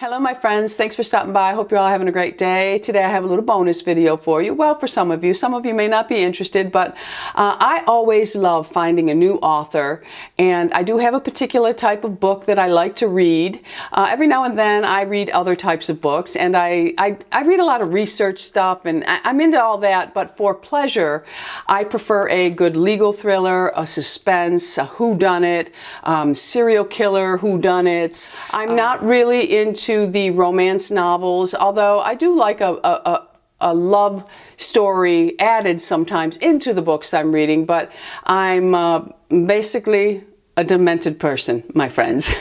Hello my friends, thanks for stopping by. I hope you're all having a great day. Today I have a little bonus video for you. Well, for some of you may not be interested, but I always love finding a new author, and I do have a particular type of book that I like to read. Every now and then I read other types of books, and I read a lot of research stuff, and I'm into all that, but for pleasure I prefer a good legal thriller, a suspense, a whodunit, serial killer whodunits. I'm not really into the romance novels, although I do like a love story added sometimes into the books I'm reading, but I'm basically a demented person, my friends.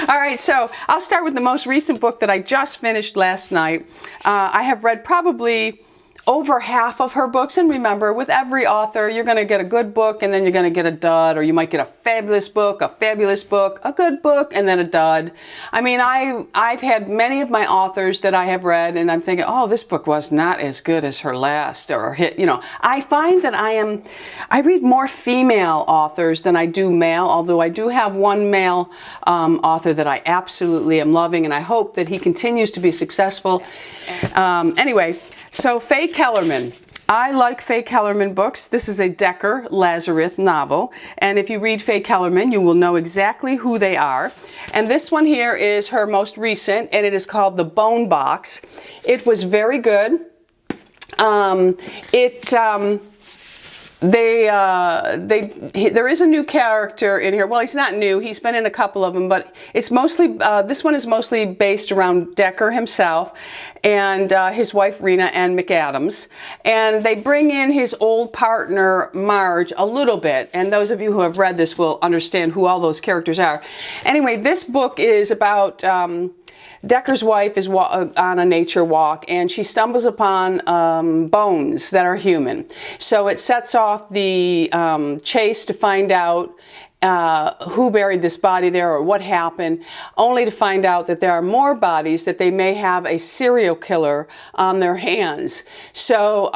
All right, so I'll start with the most recent book that I just finished last night. I have read probably over half of her books, and remember, with every author you're going to get a good book and then you're going to get a dud, or you might get a fabulous book, a good book, and then a dud. I mean, I've had many of my authors that I have read and I'm thinking, oh, this book was not as good as her last, or hit, you know. I find that I read more female authors than I do male, although I do have one male author that I absolutely am loving, and I hope that he continues to be successful. Anyway, so Faye Kellerman. I like Faye Kellerman books. This is a Decker Lazarus novel, and if you read Faye Kellerman you will know exactly who they are. And this one here is her most recent, and it is called The Bone Box. It was very good. There is a new character in here. Well, he's not new. He's been in a couple of them, but it's mostly, this one is mostly based around Decker himself and his wife Rena and McAdams. And they bring in his old partner Marge a little bit, and those of you who have read this will understand who all those characters are. Anyway, this book is about Decker's wife is on a nature walk, and she stumbles upon bones that are human. So it sets off the chase to find out who buried this body there or what happened, only to find out that there are more bodies, that they may have a serial killer on their hands. So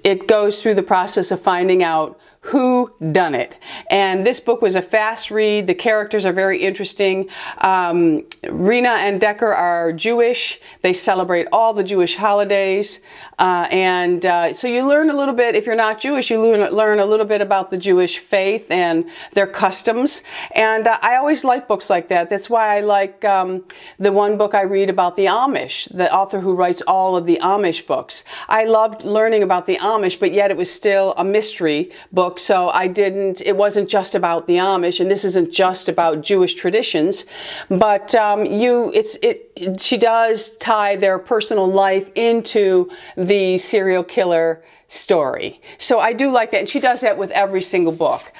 it goes through the process of finding out who done it. And this book was a fast read. The characters are very interesting. Rena and Decker are Jewish. They celebrate all the Jewish holidays. So you learn a little bit, if you're not Jewish, you learn a little bit about the Jewish faith and their customs. And I always like books like that. That's why I like the one book I read about the Amish, the author who writes all of the Amish books. I loved learning about the Amish, but yet it was still a mystery book. So it wasn't just about the Amish, and this isn't just about Jewish traditions, but she does tie their personal life into the serial killer story. So I do like that, and she does that with every single book.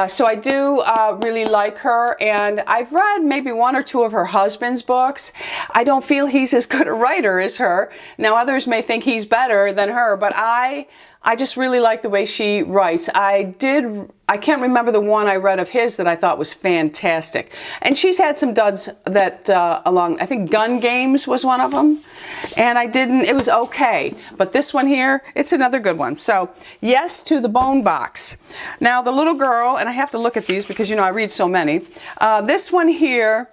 So I do really like her, and I've read maybe one or two of her husband's books. I don't feel he's as good a writer as her. Now others may think he's better than her, but I just really like the way she writes. I can't remember the one I read of his that I thought was fantastic. And she's had some duds that I think Gun Games was one of them. And it was okay. But this one here, it's another good one. So, yes to The Bone Box. Now the little girl, and I have to look at these because, you know, I read so many. This one here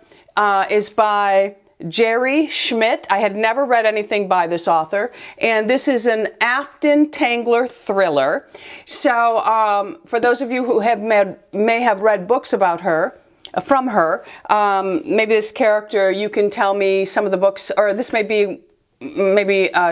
is by Jerry Schmidt. I had never read anything by this author, and this is an Afton Tangler thriller. So for those of you who may have read books about her, from her, maybe this character, you can tell me some of the books, or this may be,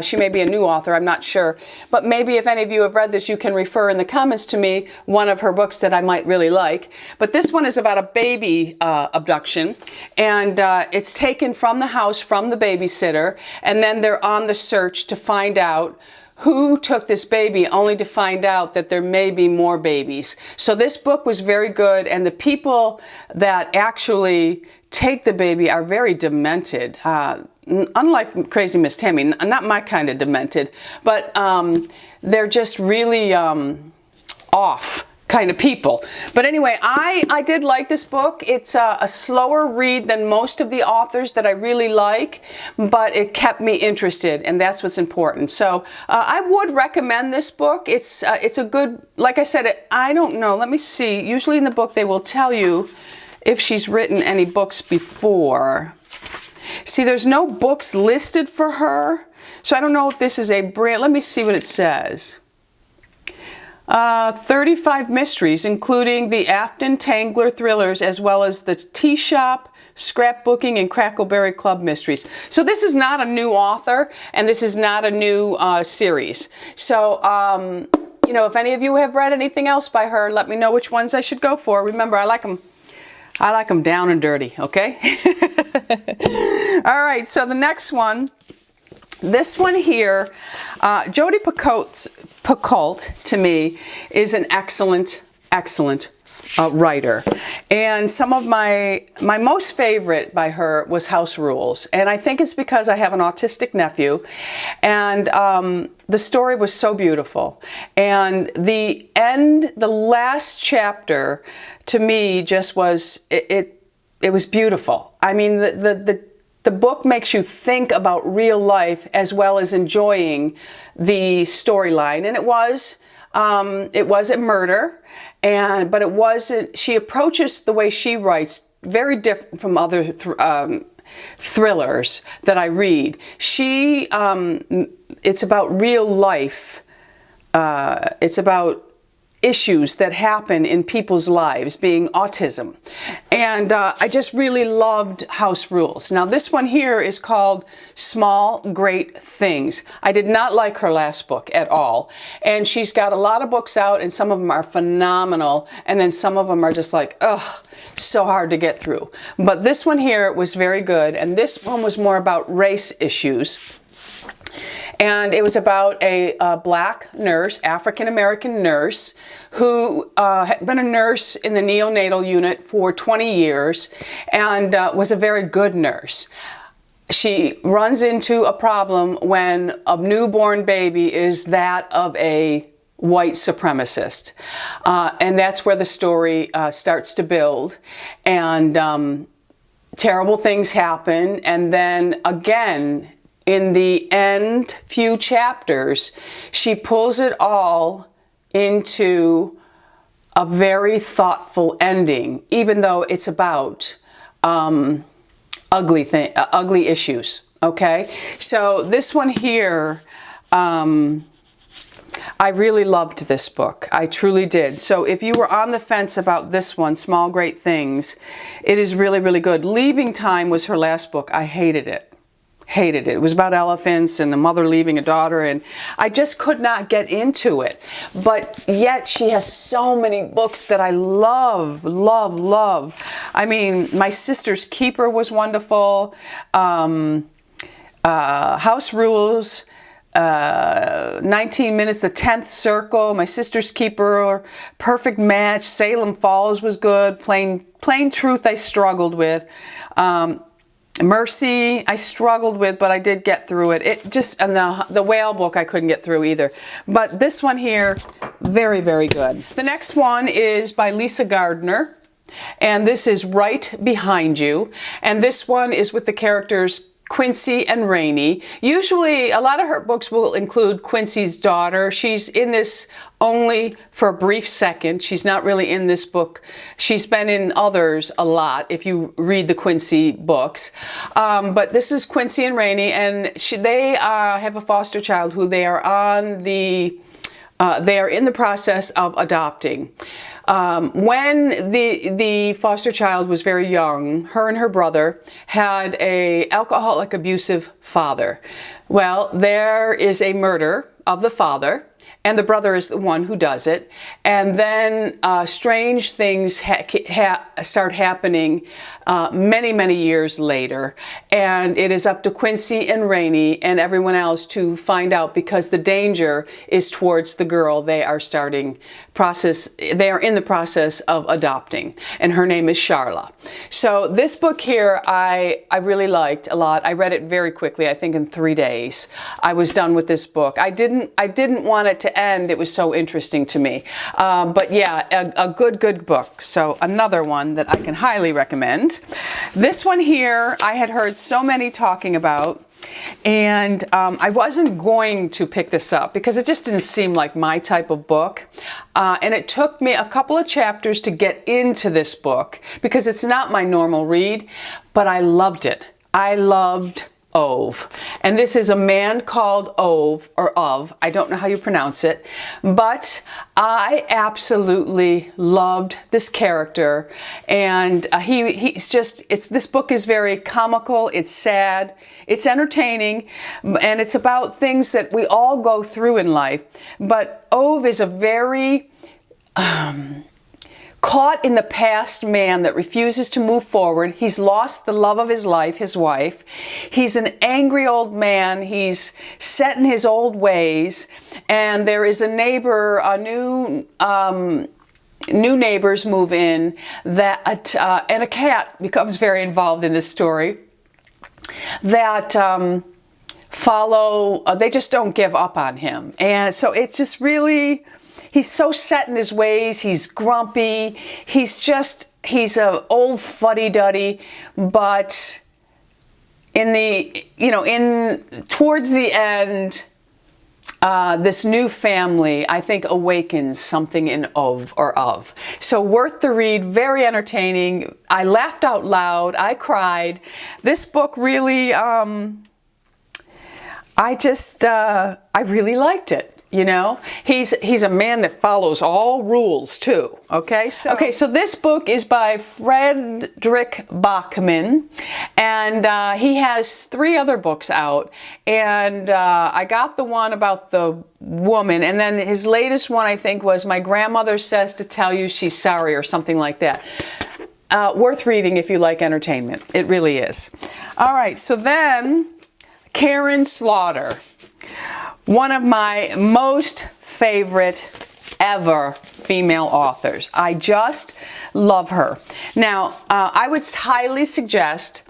she may be a new author, I'm not sure. But maybe if any of you have read this, you can refer in the comments to me one of her books that I might really like. But this one is about a baby abduction, and it's taken from the house from the babysitter, and then they're on the search to find out who took this baby, only to find out that there may be more babies. So this book was very good, and the people that actually take the baby are very demented. Unlike Crazy Miss Tammy, not my kind of demented, but they're just really off kind of people. But anyway, I did like this book. It's a slower read than most of the authors that I really like, but it kept me interested, and that's what's important. So I would recommend this book. It's a good, like I said, I don't know, let me see. Usually in the book they will tell you if she's written any books before. See, there's no books listed for her, so I don't know if this is a brand. Let me see what it says. 35 mysteries, including the Afton Tangler thrillers, as well as the Tea Shop, Scrapbooking, and Crackleberry Club mysteries. So this is not a new author, and this is not a new series. So, you know, if any of you have read anything else by her, let me know which ones I should go for. Remember, I like them down and dirty, okay? All right, so the next one, this one here, Jodi Picoult, to me, is an excellent writer. And some of my most favorite by her was House Rules. And I think it's because I have an autistic nephew, and the story was so beautiful. And the last chapter, to me, just was, it was beautiful. I mean, the book makes you think about real life as well as enjoying the storyline. And it was a murder, but it wasn't. She approaches the way she writes very different from other thrillers that I read. It's about real life. It's about issues that happen in people's lives, being autism. And I just really loved House Rules. Now this one here is called Small Great Things. I did not like her last book at all. And she's got a lot of books out, and some of them are phenomenal, and then some of them are just like, ugh, so hard to get through. But this one here was very good, and this one was more about race issues. And it was about a black nurse, African-American nurse, who had been a nurse in the neonatal unit for 20 years and was a very good nurse. She runs into a problem when a newborn baby is that of a white supremacist. And that's where the story starts to build. And terrible things happen. And then again, in the end few chapters, she pulls it all into a very thoughtful ending, even though it's about ugly issues. Okay, so this one here, I really loved this book. I truly did. So if you were on the fence about this one, Small Great Things, it is really, really good. Leaving Time was her last book. I hated it. Hated it. It was about elephants and a mother leaving a daughter, and I just could not get into it. But yet she has so many books that I love, love, love. I mean, My Sister's Keeper was wonderful. House Rules, 19 Minutes, The 10th Circle, My Sister's Keeper, Perfect Match, Salem Falls was good. Plain Truth I struggled with. Mercy, I struggled with, but I did get through it. And the whale book I couldn't get through either. But this one here, very, very good. The next one is by Lisa Gardner, and this is Right Behind You. And this one is with the characters Quincy and Rainey. Usually, a lot of her books will include Quincy's daughter. She's in this only for a brief second. She's not really in this book. She's been in others a lot if you read the Quincy books. But this is Quincy and Rainey, and they have a foster child who they are in the process of adopting. When the foster child was very young, her and her brother had an alcoholic, abusive father. Well, there is a murder of the father, and the brother is the one who does it. And then strange things start happening many, many years later. And it is up to Quincy and Rainey and everyone else to find out, because the danger is towards the girl they are in the process of adopting. And her name is Sheila. So this book here, I really liked a lot. I read it very quickly, I think in 3 days. I was done with this book. I didn't want it to end. It was so interesting to me. But yeah, a good book. So another one that I can highly recommend. This one here, I had heard so many talking about, And I wasn't going to pick this up because it just didn't seem like my type of book. And it took me a couple of chapters to get into this book because it's not my normal read, but I loved it. I loved Ove. And this is a man called Ove, or Of, I don't know how you pronounce it, but I absolutely loved this character. And this book is very comical, it's sad, it's entertaining, and it's about things that we all go through in life. But Ove is a very caught in the past man that refuses to move forward. He's lost the love of his life, his wife. He's an angry old man. He's set in his old ways. And there is a neighbor, new neighbors move in, and a cat becomes very involved in this story, that they just don't give up on him. And so it's just really, he's so set in his ways, he's grumpy, he's an old fuddy-duddy, but towards the end, this new family, I think, awakens something in Of. So worth the read, very entertaining. I laughed out loud, I cried. This book really, I really liked it. You know, he's a man that follows all rules too. Okay, so this book is by Frederick Bachman, and he has 3 other books out. And I got the one about the woman, and then his latest one, I think, was My Grandmother Says to Tell You She's Sorry, or something like that. Worth reading if you like entertainment. It really is. All right, so then Karin Slaughter. One of my most favorite ever female authors. I just love her. Now, I would highly suggest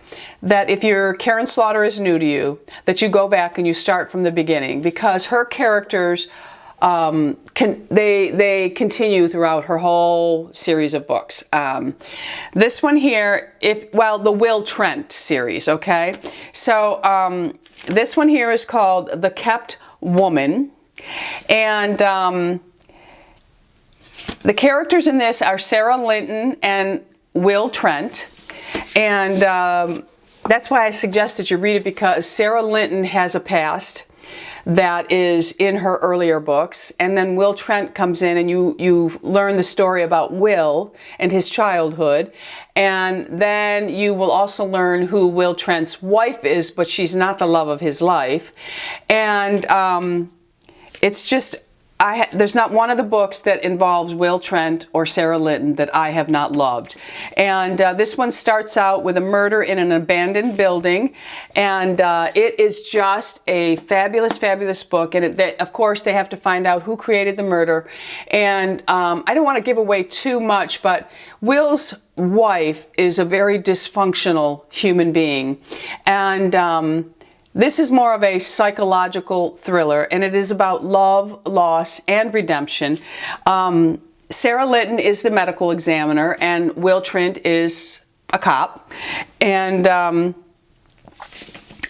that if Karin Slaughter is new to you, that you go back and you start from the beginning, because her characters, they continue throughout her whole series of books. This one here, the Will Trent series, okay? So this one here is called The Kept Woman, and the characters in this are Sarah Linton and Will Trent, and that's why I suggested you read it, because Sarah Linton has a past that is in her earlier books, and then Will Trent comes in, and you learn the story about Will and his childhood, and then you will also learn who Will Trent's wife is, but she's not the love of his life. And it's just, there's not one of the books that involves Will Trent or Sarah Linton that I have not loved. And this one starts out with a murder in an abandoned building, and it is just a fabulous, fabulous book. And of course, they have to find out who created the murder. And I don't want to give away too much, but Will's wife is a very dysfunctional human being. And this is more of a psychological thriller, and it is about love, loss, and redemption. Sarah Linton is the medical examiner, and Will Trent is a cop. And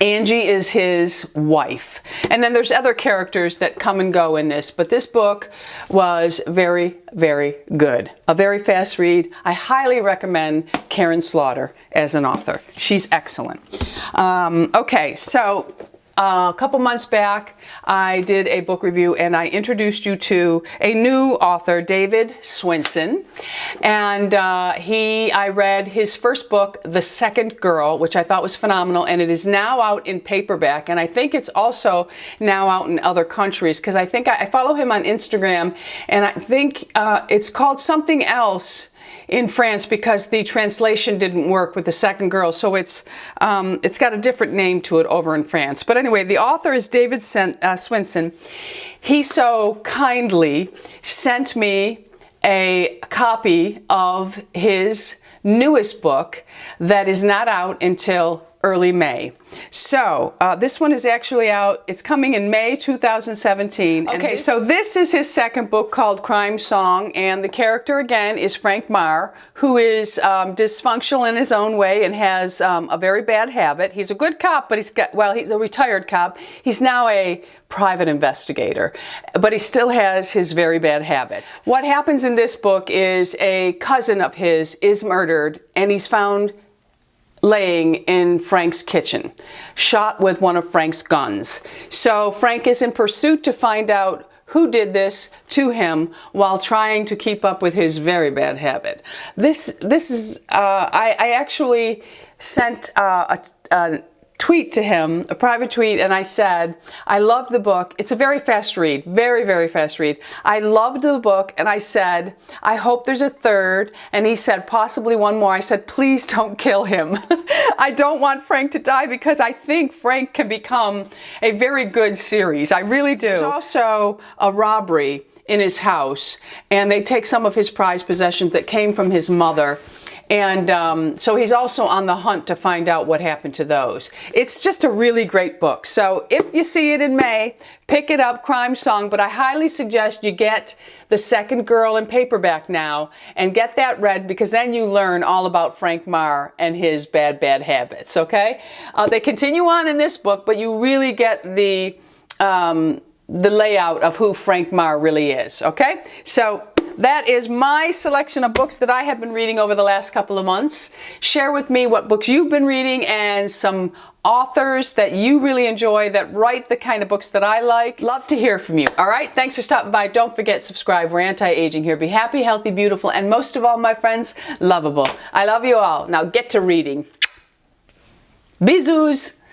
Angie is his wife. And then there's other characters that come and go in this, but this book was very, very good. A very fast read. I highly recommend Karin Slaughter as an author. She's excellent. Okay, so a couple months back, I did a book review and I introduced you to a new author, David Swenson. And I read his first book, The Second Girl, which I thought was phenomenal. And it is now out in paperback. And I think it's also now out in other countries, because I think I follow him on Instagram, and I think it's called something else in France, because the translation didn't work with The Second Girl, so it's got a different name to it over in France. But anyway, the author is David Swenson. He so kindly sent me a copy of his newest book that is not out until early May. So this one is actually out. It's coming in May 2017. Okay, so this is his second book called Crime Song, and the character again is Frank Marr, who is dysfunctional in his own way and has a very bad habit. He's a good cop, but he's a retired cop. He's now a private investigator, but he still has his very bad habits. What happens in this book is a cousin of his is murdered, and he's found laying in Frank's kitchen, shot with one of Frank's guns. So Frank is in pursuit to find out who did this to him while trying to keep up with his very bad habit. This is, I actually sent a tweet to him, a private tweet, and I said, I love the book. It's a very fast read, very, very fast read. I loved the book, and I said, I hope there's a third, and he said, possibly one more. I said, please don't kill him. I don't want Frank to die because I think Frank can become a very good series. I really do. There's also a robbery in his house, and they take some of his prized possessions that came from his mother. And so he's also on the hunt to find out what happened to those. It's just a really great book. So if you see it in May, pick it up, Crime Song. But I highly suggest you get The Second Girl in paperback now and get that read, because then you learn all about Frank Marr and his bad habits, okay? They continue on in this book, but you really get the layout of who Frank Marr really is, okay? So that is my selection of books that I have been reading over the last couple of months. Share with me what books you've been reading and some authors that you really enjoy that write the kind of books that I like. Love to hear from you. All right, thanks for stopping by. Don't forget, subscribe. We're anti-aging here. Be happy, healthy, beautiful, and most of all, my friends, lovable. I love you all. Now get to reading. Bisous.